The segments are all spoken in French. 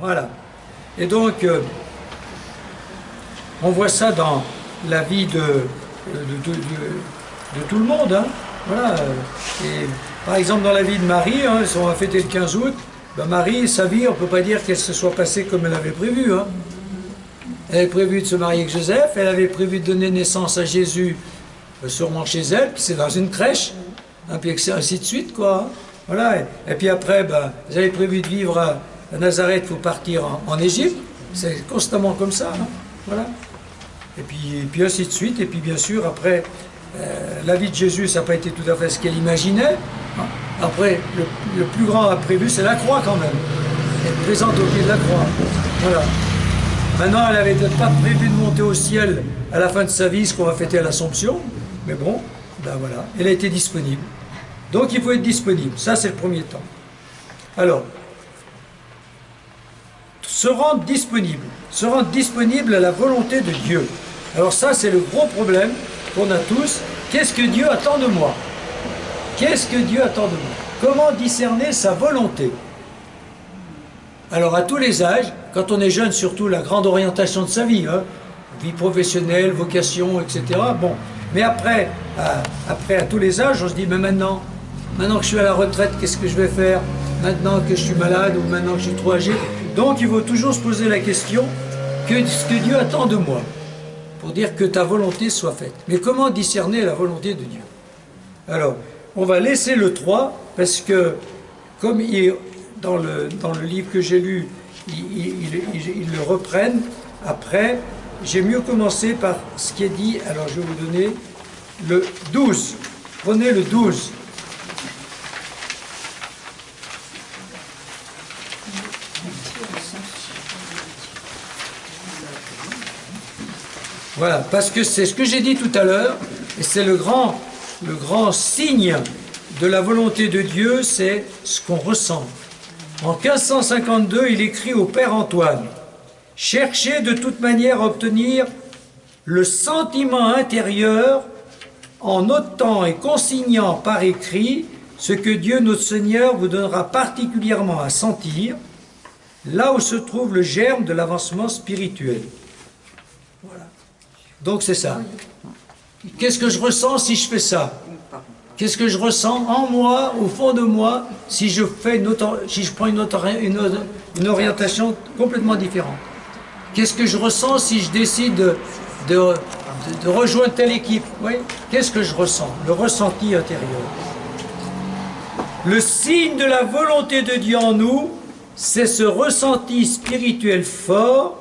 Voilà. Et donc, on voit ça dans la vie de tout le monde. Hein. Voilà. Et, par exemple, dans la vie de Marie, hein, on va fêter le 15 août, ben Marie, sa vie, on ne peut pas dire qu'elle se soit passée comme elle avait prévu. Hein. Elle avait prévu de se marier avec Joseph, elle avait prévu de donner naissance à Jésus, sûrement chez elle, puis c'est dans une crèche, hein, puis ainsi de suite, quoi. Hein. Voilà. Et puis après, ben, vous avez prévu de vivre à Nazareth, il faut partir en Égypte. C'est constamment comme ça. Hein. Voilà. Et puis ainsi de suite. Et puis bien sûr, après, la vie de Jésus, ça n'a pas été tout à fait ce qu'elle imaginait. Hein. Après, le plus grand prévu, c'est la croix quand même. Elle est présente au pied de la croix. Voilà. Maintenant, elle n'avait peut-être pas prévu de monter au ciel à la fin de sa vie, ce qu'on va fêter à l'Assomption. Mais bon, ben voilà, elle a été disponible. Donc il faut être disponible. Ça, c'est le premier temps. Alors, se rendre disponible à la volonté de Dieu. Alors ça, c'est le gros problème qu'on a tous. Qu'est-ce que Dieu attend de moi? Qu'est-ce que Dieu attend de moi? Comment discerner sa volonté? Alors à tous les âges, quand on est jeune, surtout la grande orientation de sa vie, hein, vie professionnelle, vocation, etc. Bon, mais après, à tous les âges, on se dit, mais maintenant que je suis à la retraite, qu'est-ce que je vais faire? Maintenant que je suis malade ou maintenant que je suis trop âgé? Donc il faut toujours se poser la question, ce que Dieu attend de moi, pour dire que ta volonté soit faite. Mais comment discerner la volonté de Dieu? Alors, on va laisser le 3, parce que, comme dans le livre que j'ai lu, ils le reprennent. Après, j'ai mieux commencé par ce qui est dit. Alors, je vais vous donner le 12. Prenez le 12. Voilà, parce que c'est ce que j'ai dit tout à l'heure, et c'est le grand signe de la volonté de Dieu, c'est ce qu'on ressent. En 1552, il écrit au Père Antoine, « Cherchez de toute manière à obtenir le sentiment intérieur en notant et consignant par écrit ce que Dieu notre Seigneur vous donnera particulièrement à sentir, là où se trouve le germe de l'avancement spirituel. » Voilà. Donc c'est ça. Qu'est-ce que je ressens si je fais ça? Qu'est-ce que je ressens en moi, au fond de moi, si je prends une orientation complètement différente? Qu'est-ce que je ressens si je décide de rejoindre telle équipe? Oui. Qu'est-ce que je ressens? Le ressenti intérieur. Le signe de la volonté de Dieu en nous, c'est ce ressenti spirituel fort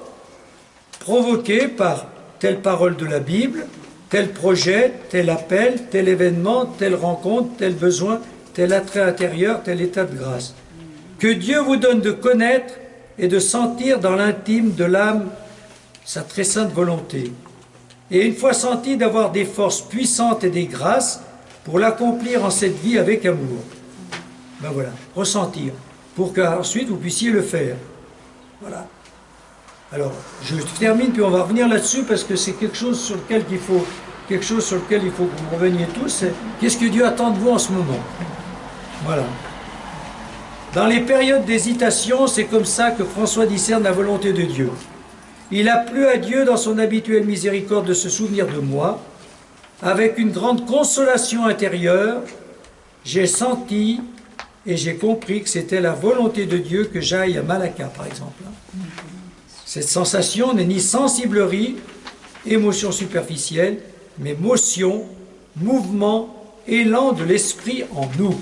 provoqué par telle parole de la Bible, tel projet, tel appel, tel événement, telle rencontre, tel besoin, tel attrait intérieur, tel état de grâce. Que Dieu vous donne de connaître et de sentir dans l'intime de l'âme sa très sainte volonté. Et une fois senti, d'avoir des forces puissantes et des grâces pour l'accomplir en cette vie avec amour. Ben voilà, ressentir, pour qu'ensuite vous puissiez le faire. Voilà. Alors, je termine, puis on va revenir là-dessus, parce que c'est quelque chose sur lequel il faut que vous reveniez tous. Qu'est-ce que Dieu attend de vous en ce moment? Voilà. Dans les périodes d'hésitation, c'est comme ça que François discerne la volonté de Dieu. Il a plu à Dieu dans son habituelle miséricorde de se souvenir de moi. Avec une grande consolation intérieure, j'ai senti et j'ai compris que c'était la volonté de Dieu que j'aille à Malacca, par exemple. Cette sensation n'est ni sensiblerie, émotion superficielle, mais motion, mouvement, élan de l'esprit en nous.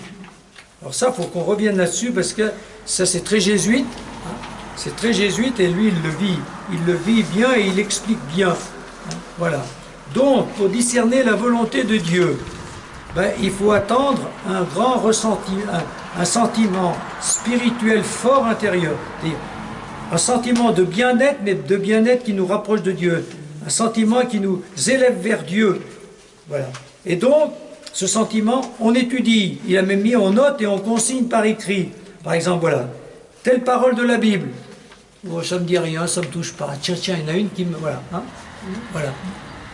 Alors ça, il faut qu'on revienne là-dessus, parce que ça, c'est très jésuite. Hein, c'est très jésuite, et lui, il le vit. Il le vit bien et il l'explique bien. Hein, voilà. Donc, pour discerner la volonté de Dieu, ben, il faut attendre un grand ressenti, un sentiment spirituel fort intérieur. Un sentiment de bien-être, mais de bien-être qui nous rapproche de Dieu. Un sentiment qui nous élève vers Dieu. Voilà. Et donc, ce sentiment, on étudie. Il a même mis en note et on consigne par écrit. Par exemple, voilà. Telle parole de la Bible. Oh, ça ne me dit rien, ça ne me touche pas. Tiens, il y en a une qui me... Voilà. Hein, voilà.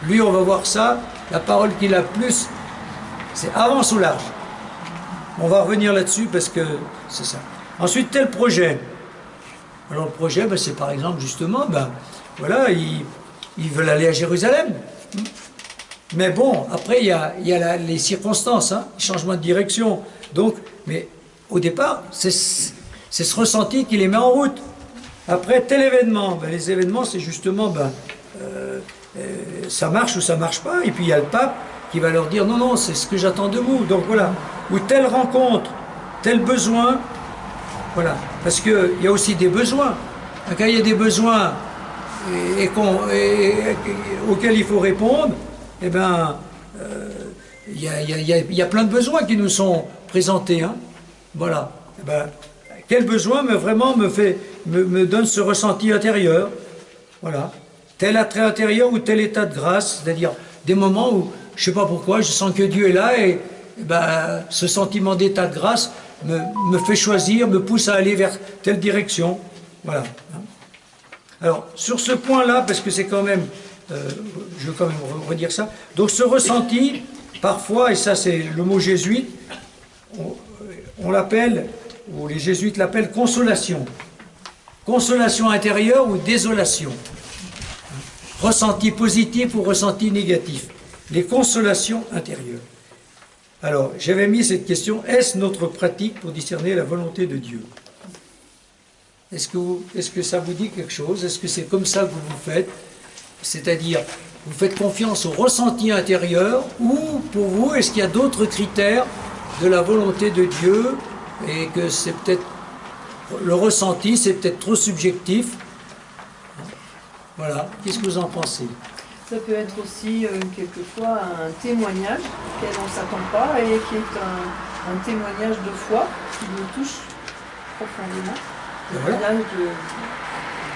Lui, on va voir ça. La parole qu'il a plus, c'est avance au large. On va revenir là-dessus parce que c'est ça. Ensuite, tel projet. Alors le projet, ben, c'est par exemple justement, ben, voilà, ils veulent aller à Jérusalem. Mais bon, après il y a les circonstances, hein, changement de direction. Donc, mais au départ, c'est ce ressenti qui les met en route. Après tel événement, ben, les événements c'est justement, ben, ça marche ou ça marche pas. Et puis il y a le pape qui va leur dire non, non, c'est ce que j'attends de vous. Donc voilà, ou telle rencontre, tel besoin, voilà. Parce qu'il y a aussi des besoins. Quand il y a des besoins auxquels il faut répondre, eh ben, il y a plein de besoins qui nous sont présentés. Hein. Voilà. Eh ben, quel besoin vraiment me donne ce ressenti intérieur? Voilà. Tel attrait intérieur ou tel état de grâce, c'est-à-dire des moments où, je ne sais pas pourquoi, je sens que Dieu est là et ben, ce sentiment d'état de grâce me fait choisir, me pousse à aller vers telle direction. Voilà. Alors, sur ce point-là, parce que c'est quand même, je veux quand même redire ça, donc ce ressenti, parfois, et ça c'est le mot jésuite, on l'appelle, ou les jésuites l'appellent consolation. Consolation intérieure ou désolation. Ressenti positif ou ressenti négatif. Les consolations intérieures. Alors, j'avais mis cette question, est-ce notre pratique pour discerner la volonté de Dieu? Est-ce que ça vous dit quelque chose? Est-ce que c'est comme ça que vous vous faites? C'est-à-dire, vous faites confiance au ressenti intérieur ou, pour vous, est-ce qu'il y a d'autres critères de la volonté de Dieu et que c'est peut-être, le ressenti, c'est peut-être trop subjectif? Voilà, qu'est-ce que vous en pensez? Ça peut être aussi quelquefois un témoignage auquel on ne s'attend pas et qui est un témoignage de foi qui nous touche profondément.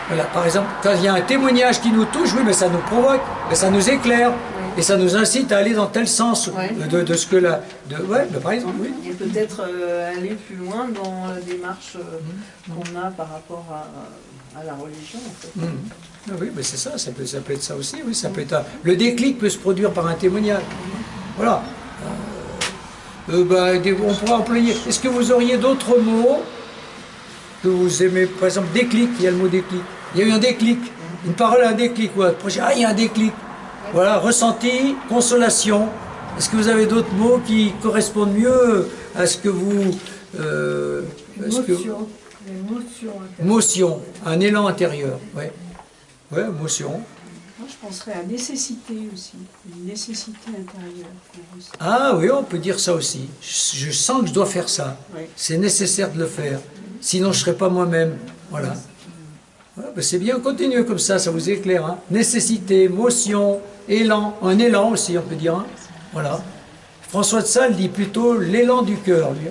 Voilà, par exemple, quand il y a un témoignage qui nous touche, oui, mais ça nous provoque, mais ça nous éclaire, et ça nous incite à aller dans tel sens de ce que là. Ouais, par exemple, oui. Et peut-être aller plus loin dans la démarche qu'on a par rapport à la religion, en fait. Ah oui, mais c'est ça, ça peut être ça aussi, oui, ça peut être le déclic peut se produire par un témoignage. Voilà. On pourrait employer. Est-ce que vous auriez d'autres mots que vous aimez? Par exemple, déclic, il y a le mot déclic. Il y a eu un déclic, une parole, un déclic. Ouais. Ah, il y a un déclic. Voilà, ressenti, consolation. Est-ce que vous avez d'autres mots qui correspondent mieux à ce que vous... Motion, un élan intérieur. Ouais. Ouais, motion. Moi, je penserais à nécessité aussi, une nécessité intérieure. Ah oui, on peut dire ça aussi. Je sens que je dois faire ça. Oui. C'est nécessaire de le faire. Sinon, je ne serai pas moi-même. Voilà. Voilà, ben c'est bien, continuez comme ça vous éclaire. Hein. Nécessité, motion, élan. Un élan aussi, on peut dire. Hein. Voilà. François de Sales dit plutôt l'élan du cœur. Lui.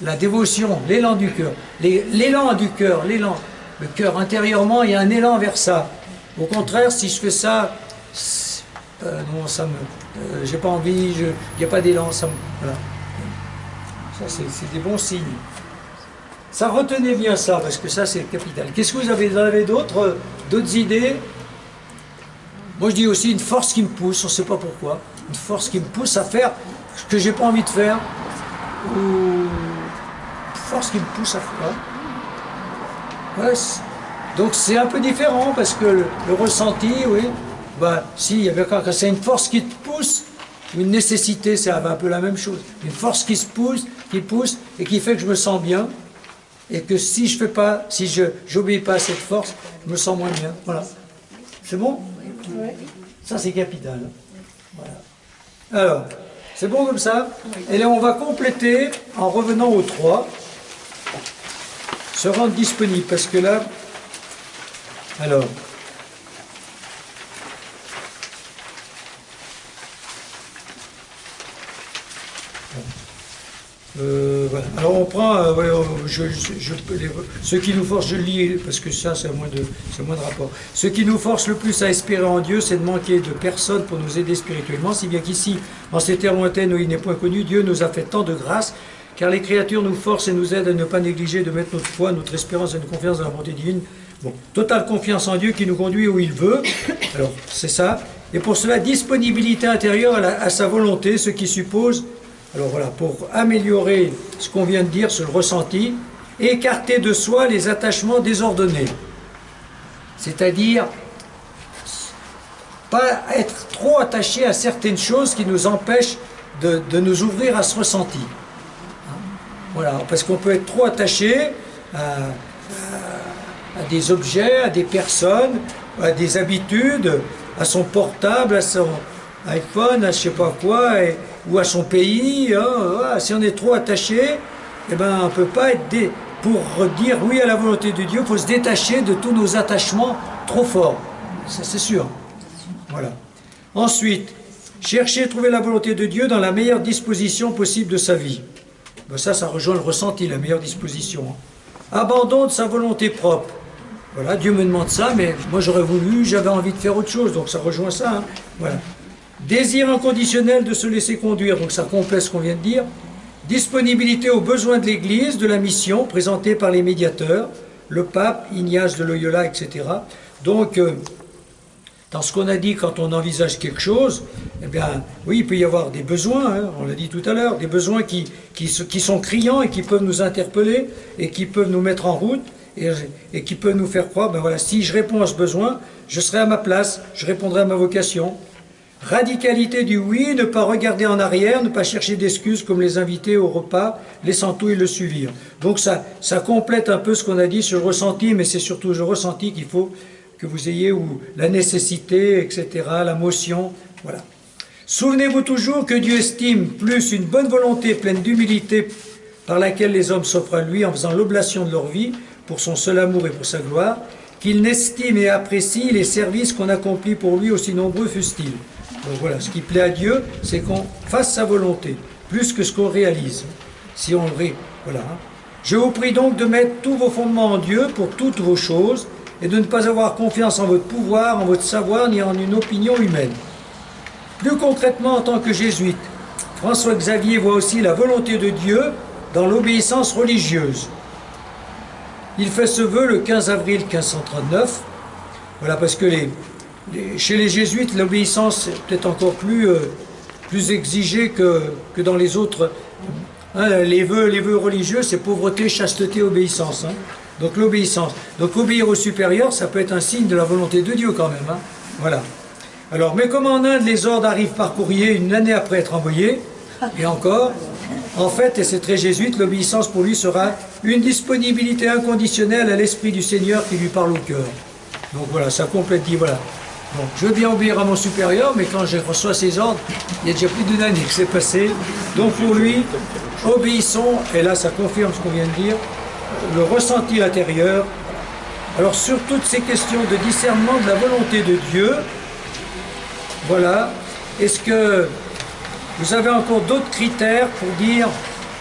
La dévotion, l'élan du cœur. L'élan du cœur, l'élan. Le cœur, intérieurement, il y a un élan vers ça. Au contraire, si je fais ça, non, ça me... j'ai pas envie, il n'y a pas d'élan, ça me... Voilà. Ça, c'est des bons signes. Ça, retenez bien ça, parce que ça, c'est capital. Qu'est-ce que vous avez d'autres idées? Moi, je dis aussi une force qui me pousse, on ne sait pas pourquoi. Une force qui me pousse à faire ce que j'ai pas envie de faire. Ou une force qui me pousse à faire. Ouais, donc c'est un peu différent parce que le ressenti, oui, bah, si, quand c'est une force qui te pousse, une nécessité, c'est un peu la même chose. Une force qui pousse et qui fait que je me sens bien et que si je n'obéis pas à cette force, je me sens moins bien. Voilà. C'est bon? Oui. Ça c'est capital. Voilà. Alors, c'est bon comme ça? Et là on va compléter en revenant aux 3. Se rendre disponible, parce que là, alors, voilà. Alors on prend, ce qui nous force, je le lis, parce que ça c'est moins de rapport. Ce qui nous force le plus à espérer en Dieu, c'est de manquer de personne pour nous aider spirituellement, si bien qu'ici, en ces terres lointaines où il n'est point connu, Dieu nous a fait tant de grâce, car les créatures nous forcent et nous aident à ne pas négliger de mettre notre foi, notre espérance et notre confiance dans la bonté divine. Bon, totale confiance en Dieu qui nous conduit où il veut. Alors, c'est ça. Et pour cela, disponibilité intérieure à sa volonté, ce qui suppose, alors voilà, pour améliorer ce qu'on vient de dire sur le ressenti, écarter de soi les attachements désordonnés. C'est-à-dire, pas être trop attaché à certaines choses qui nous empêchent de nous ouvrir à ce ressenti. Voilà, parce qu'on peut être trop attaché à des objets, à des personnes, à des habitudes, à son portable, à son iPhone, à je sais pas quoi, ou à son pays. Hein, voilà. Si on est trop attaché, eh ben, on ne peut pas être... Pour dire oui à la volonté de Dieu, il faut se détacher de tous nos attachements trop forts. Ça, c'est sûr. Voilà. Ensuite, chercher et trouver la volonté de Dieu dans la meilleure disposition possible de sa vie. Ben ça rejoint le ressenti, la meilleure disposition. Abandon de sa volonté propre. Voilà, Dieu me demande ça, mais moi j'aurais voulu, j'avais envie de faire autre chose, donc ça rejoint ça. Hein. Voilà. Désir inconditionnel de se laisser conduire, donc ça complète ce qu'on vient de dire. Disponibilité aux besoins de l'Église, de la mission, présentée par les médiateurs, le pape, Ignace de Loyola, etc. Donc, dans ce qu'on a dit, quand on envisage quelque chose, eh bien, oui, il peut y avoir des besoins, hein, on l'a dit tout à l'heure, des besoins qui sont criants et qui peuvent nous interpeller et qui peuvent nous mettre en route et qui peuvent nous faire croire, ben voilà, si je réponds à ce besoin, je serai à ma place, je répondrai à ma vocation. Radicalité du oui, ne pas regarder en arrière, ne pas chercher d'excuses comme les invités au repas, laissant tout et le suivre. Donc ça complète un peu ce qu'on a dit sur le ressenti, mais c'est surtout le ressenti qu'il faut que vous ayez, ou la nécessité, etc., la motion, voilà. Souvenez-vous toujours que Dieu estime plus une bonne volonté pleine d'humilité par laquelle les hommes s'offrent à lui en faisant l'oblation de leur vie pour son seul amour et pour sa gloire, qu'il n'estime et apprécie les services qu'on accomplit pour lui, aussi nombreux fussent-ils. Donc voilà, ce qui plaît à Dieu, c'est qu'on fasse sa volonté, plus que ce qu'on réalise. Si on voilà. Je vous prie donc de mettre tous vos fondements en Dieu pour toutes vos choses, et de ne pas avoir confiance en votre pouvoir, en votre savoir, ni en une opinion humaine. Plus concrètement, en tant que jésuite, François Xavier voit aussi la volonté de Dieu dans l'obéissance religieuse. Il fait ce vœu le 15 avril 1539, voilà, parce que chez les jésuites, l'obéissance est peut-être encore plus exigée que dans les autres. Hein, les vœux religieux, c'est pauvreté, chasteté, obéissance. Hein. Donc l'obéissance. Donc obéir au supérieur, ça peut être un signe de la volonté de Dieu quand même. Hein. Voilà. Alors, mais comme en Inde, les ordres arrivent par courrier une année après être envoyés, et encore, en fait, et c'est très jésuite, l'obéissance pour lui sera une disponibilité inconditionnelle à l'Esprit du Seigneur qui lui parle au cœur. Donc voilà, ça complète, dit voilà. Donc, je veux bien obéir à mon supérieur, mais quand je reçois ses ordres, il y a déjà plus d'une année que c'est passé. Donc pour lui, obéissons, et là ça confirme ce qu'on vient de dire, le ressenti intérieur. Alors sur toutes ces questions de discernement de la volonté de Dieu, voilà, est-ce que vous avez encore d'autres critères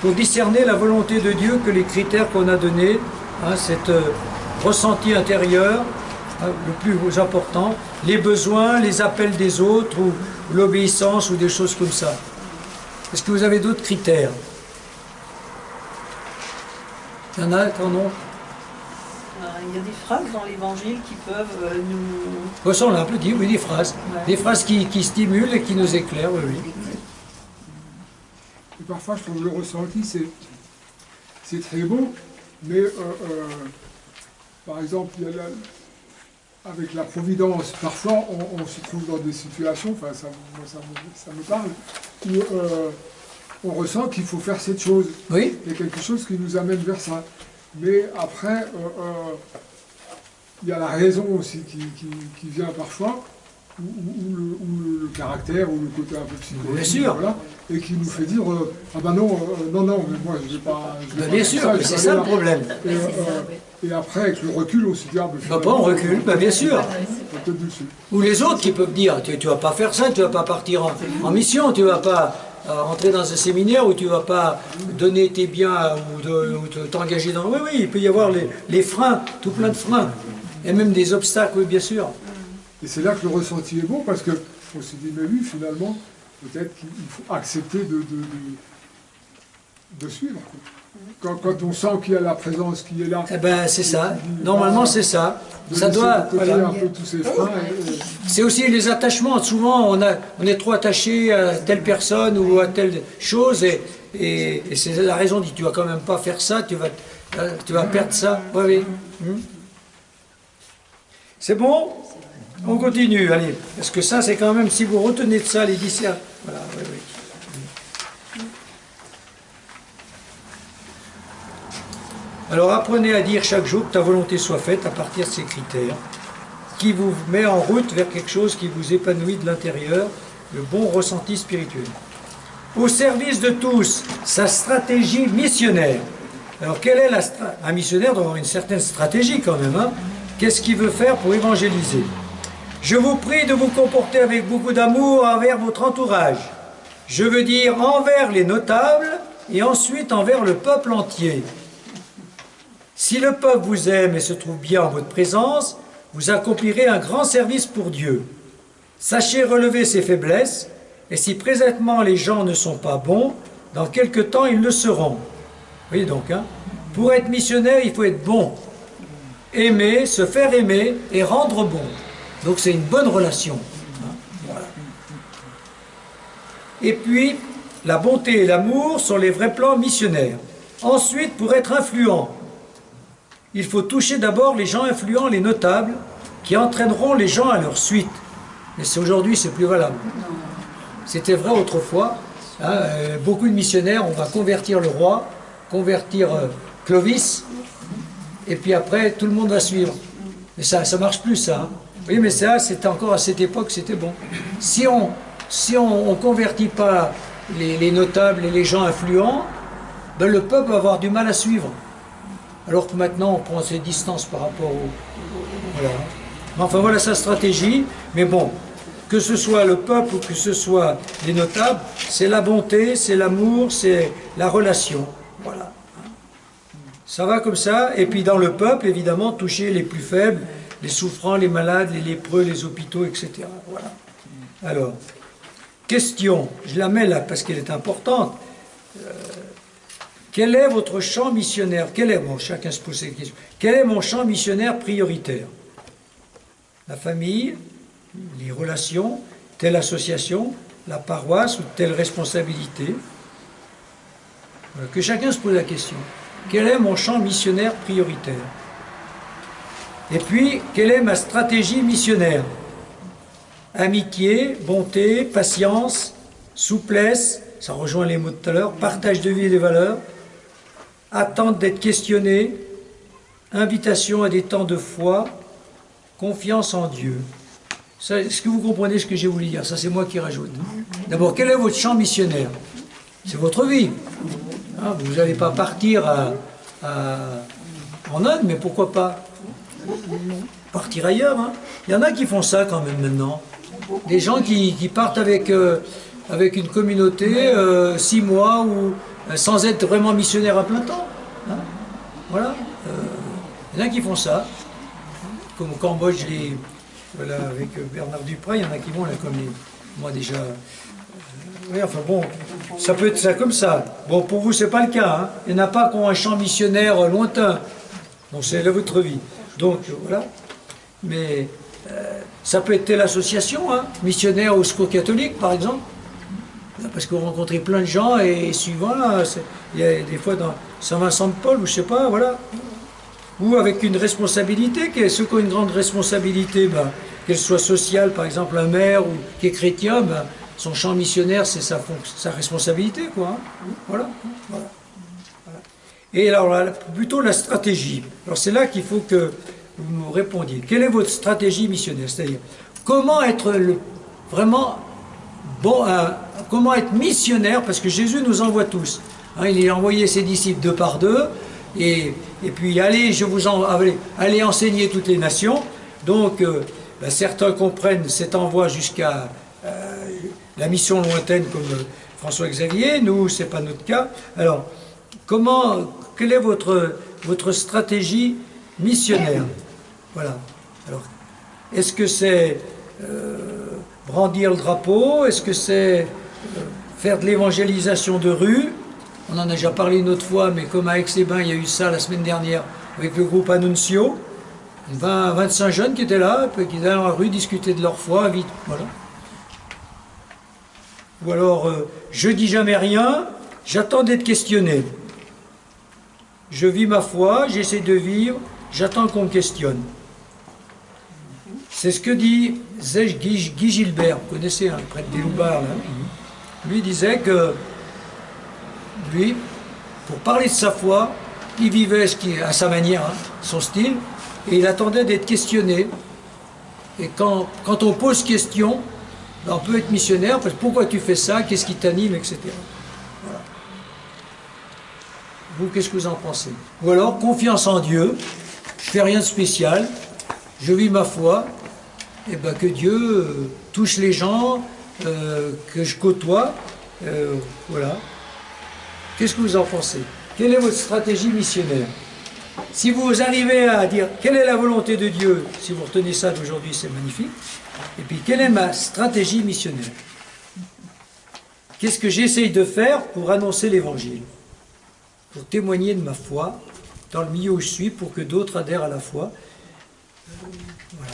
pour discerner la volonté de Dieu que les critères qu'on a donnés, hein, cet ressenti intérieur, le plus important, les besoins, les appels des autres, ou l'obéissance, ou des choses comme ça. Est-ce que vous avez d'autres critères? Il y en a, non? Il y a des phrases dans l'Évangile qui peuvent nous... Ça, on l'a un peu dit, oui, des phrases. Ouais. Des phrases qui stimulent et qui nous éclairent, oui. Et parfois, je trouve le ressenti, c'est très beau, mais par exemple, il y a avec la providence, parfois on se trouve dans des situations, enfin ça me parle, où on ressent qu'il faut faire cette chose. Oui. Il y a quelque chose qui nous amène vers ça. Mais après, il y a la raison aussi qui vient parfois, ou le caractère, ou le côté un peu psychologique, bien sûr. Voilà, et qui nous fait dire ah ben non, non, mais moi je ne vais pas. Bien sûr, c'est ça le problème. Et après, avec le recul, on se dit ah ben. On recule, bien sûr. Ou les autres qui peuvent dire tu ne vas pas faire ça, tu ne vas pas partir en mission, tu ne vas pas entrer dans un séminaire où tu ne vas pas donner tes biens ou t'engager dans... Oui, il peut y avoir les freins, tout plein de freins. Et même des obstacles, oui, bien sûr. Et c'est là que le ressenti est bon, parce qu'on se dit, mais oui, finalement, peut-être qu'il faut accepter de suivre. Quand on sent qu'il y a la présence qui est là... Eh bien, c'est ça. Normalement, c'est ça. Ça doit... Voilà. Un peu tous ces freins. C'est aussi les attachements. Souvent, on est trop attaché à telle personne ou à telle chose, et c'est la raison dit tu vas quand même pas faire ça, Tu vas perdre ça. Oui, oui. C'est bon? On continue, allez. Parce que ça, c'est quand même, si vous retenez de ça, les discernements. Voilà, oui, oui. Alors apprenez à dire chaque jour que ta volonté soit faite à partir de ces critères, qui vous met en route vers quelque chose qui vous épanouit de l'intérieur, le bon ressenti spirituel. Au service de tous, sa stratégie missionnaire. Alors quelle est un missionnaire doit avoir une certaine stratégie quand même, hein? Qu'est-ce qu'il veut faire pour évangéliser? Je vous prie de vous comporter avec beaucoup d'amour envers votre entourage. Je veux dire envers les notables et ensuite envers le peuple entier. Si le peuple vous aime et se trouve bien en votre présence, vous accomplirez un grand service pour Dieu. Sachez relever ses faiblesses, et si présentement les gens ne sont pas bons, dans quelque temps ils le seront. Vous voyez donc, hein? Pour être missionnaire, il faut être bon. Aimer, se faire aimer et rendre bon. Donc c'est une bonne relation. Voilà. Et puis, la bonté et l'amour sont les vrais plans missionnaires. Ensuite, pour être influent, il faut toucher d'abord les gens influents, les notables, qui entraîneront les gens à leur suite. Mais aujourd'hui, c'est plus valable. C'était vrai autrefois. Hein, beaucoup de missionnaires, on va convertir le roi, convertir Clovis, et puis après, tout le monde va suivre. Mais ça ne marche plus, ça. Hein. Oui, mais ça, c'était encore à cette époque, c'était bon. Si on ne convertit pas les notables et les gens influents, ben le peuple va avoir du mal à suivre. Alors que maintenant, on prend ses distances par rapport au... Voilà. Enfin, voilà sa stratégie. Mais bon, que ce soit le peuple ou que ce soit les notables, c'est la bonté, c'est l'amour, c'est la relation. Voilà. Ça va comme ça. Et puis dans le peuple, évidemment, toucher les plus faibles, les souffrants, les malades, les lépreux, les hôpitaux, etc. Voilà. Alors, question, je la mets là parce qu'elle est importante. Quel est votre champ missionnaire? Bon, chacun se pose cette question. Quel est mon champ missionnaire prioritaire? La famille, les relations, telle association, la paroisse ou telle responsabilité? Voilà, que chacun se pose la question. Quel est mon champ missionnaire prioritaire? Et puis, quelle est ma stratégie missionnaire? Amitié, bonté, patience, souplesse, ça rejoint les mots de tout à l'heure, partage de vie et des valeurs, attente d'être questionné, invitation à des temps de foi, confiance en Dieu. Est-ce que vous comprenez ce que j'ai voulu dire? Ça, c'est moi qui rajoute. D'abord, quel est votre champ missionnaire? C'est votre vie. Hein, vous n'allez pas partir en Inde, mais pourquoi pas partir ailleurs, hein. Il y en a qui font ça quand même maintenant. Des gens qui partent avec une communauté 6 mois ou sans être vraiment missionnaire à plein temps. Hein. Voilà. Il y en a qui font ça. Comme au Cambodge, voilà, avec Bernard Duprat, il y en a qui vont là comme moi déjà. Oui, enfin bon, ça peut être ça comme ça. Bon, pour vous, c'est pas le cas. Hein. Il n'y en a pas qui ont un champ missionnaire lointain. Bon, c'est là votre vie. Donc, voilà. Mais ça peut être telle association, hein, missionnaire au secours catholique, par exemple. Parce que vous rencontrez plein de gens et suivant, là, il y a des fois dans Saint-Vincent-de-Paul, ou je sais pas, voilà. Ou avec une responsabilité, ceux qui ont une grande responsabilité, ben, qu'elle soit sociale, par exemple un maire ou qui est chrétien, ben, son champ missionnaire, c'est sa responsabilité, quoi. Hein. Voilà. Voilà. Voilà. Et alors, là, plutôt la stratégie. Alors, c'est là qu'il faut que vous me répondiez. Quelle est votre stratégie missionnaire? C'est-à-dire, comment être vraiment bon, comment être missionnaire? Parce que Jésus nous envoie tous. Hein, il a envoyé ses disciples 2 par 2, et puis allez enseigner toutes les nations. Donc, ben, certains comprennent cet envoi jusqu'à la mission lointaine comme François Xavier. Nous, c'est pas notre cas. Alors, quelle est votre stratégie missionnaire? Voilà. Alors, est-ce que c'est brandir le drapeau? Est-ce que c'est faire de l'évangélisation de rue? On en a déjà parlé une autre fois, mais comme à Aix-les-Bains, il y a eu ça la semaine dernière avec le groupe Annuncio. 25 jeunes qui étaient là, qui étaient dans la rue, discuter de leur foi, vite. Voilà. Ou alors, je dis jamais rien, j'attends d'être questionné. je vis ma foi, j'essaie de vivre, j'attends qu'on me questionne. C'est ce que dit Guy Gilbert, vous connaissez, le prêtre des Loubards, là. Lui disait que, lui, pour parler de sa foi, il vivait à sa manière, hein, son style, et il attendait d'être questionné. Et quand on pose question, ben on peut être missionnaire, parce que pourquoi tu fais ça, qu'est-ce qui t'anime, etc. Voilà. Vous, qu'est-ce que vous en pensez? Ou alors, confiance en Dieu, je fais rien de spécial, je vis ma foi, et ben que Dieu touche les gens que je côtoie, voilà. Qu'est-ce que vous en pensez? Quelle est votre stratégie missionnaire? Si vous arrivez à dire quelle est la volonté de Dieu, si vous retenez ça d'aujourd'hui, c'est magnifique. Et puis, quelle est ma stratégie missionnaire? Qu'est-ce que j'essaye de faire pour annoncer l'Évangile? Pour témoigner de ma foi dans le milieu où je suis, pour que d'autres adhèrent à la foi. Voilà.